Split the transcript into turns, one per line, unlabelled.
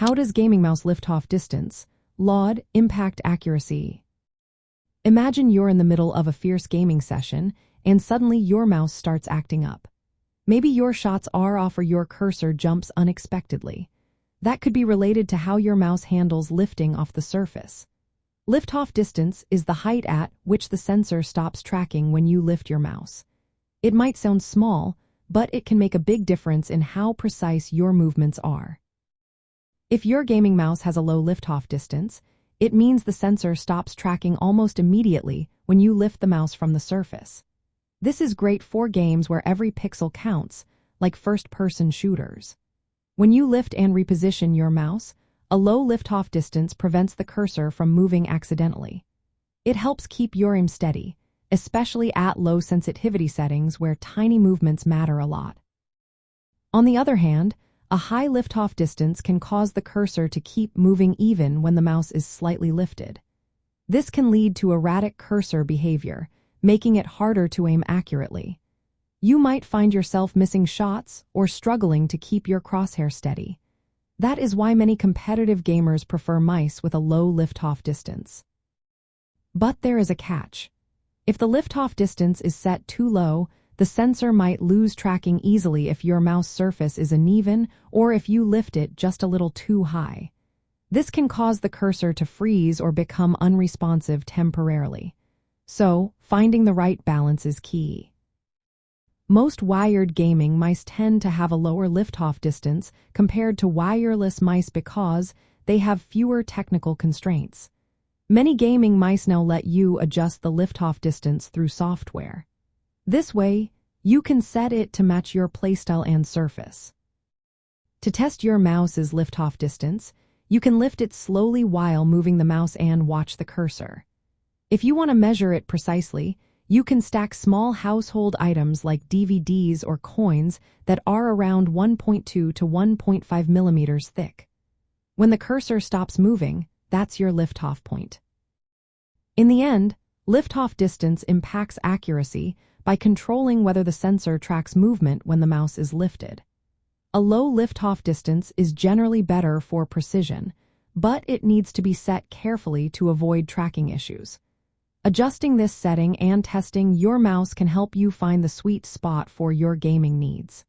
How does gaming mouse liftoff distance, LOD, impact accuracy? Imagine you're in the middle of a fierce gaming session, and suddenly your mouse starts acting up. Maybe your shots are off or your cursor jumps unexpectedly. That could be related to how your mouse handles lifting off the surface. Liftoff distance is the height at which the sensor stops tracking when you lift your mouse. It might sound small, but it can make a big difference in how precise your movements are. If your gaming mouse has a low liftoff distance, it means the sensor stops tracking almost immediately when you lift the mouse from the surface. This is great for games where every pixel counts, like first-person shooters. When you lift and reposition your mouse, a low liftoff distance prevents the cursor from moving accidentally. It helps keep your aim steady, especially at low sensitivity settings where tiny movements matter a lot. On the other hand, a high liftoff distance can cause the cursor to keep moving even when the mouse is slightly lifted. This can lead to erratic cursor behavior, making it harder to aim accurately. You might find yourself missing shots or struggling to keep your crosshair steady. That is why many competitive gamers prefer mice with a low liftoff distance. But there is a catch. If the liftoff distance is set too low, the sensor might lose tracking easily if your mouse surface is uneven or if you lift it just a little too high. This can cause the cursor to freeze or become unresponsive temporarily. So, finding the right balance is key. Most wired gaming mice tend to have a lower liftoff distance compared to wireless mice because they have fewer technical constraints. Many gaming mice now let you adjust the liftoff distance through software. This way, you can set it to match your playstyle and surface. To test your mouse's liftoff distance, you can lift it slowly while moving the mouse and watch the cursor. If you want to measure it precisely, you can stack small household items like DVDs or coins that are around 1.2 to 1.5 millimeters thick. When the cursor stops moving, that's your liftoff point. In the end, liftoff distance impacts accuracy by controlling whether the sensor tracks movement when the mouse is lifted. A low liftoff distance is generally better for precision, but it needs to be set carefully to avoid tracking issues. Adjusting this setting and testing your mouse can help you find the sweet spot for your gaming needs.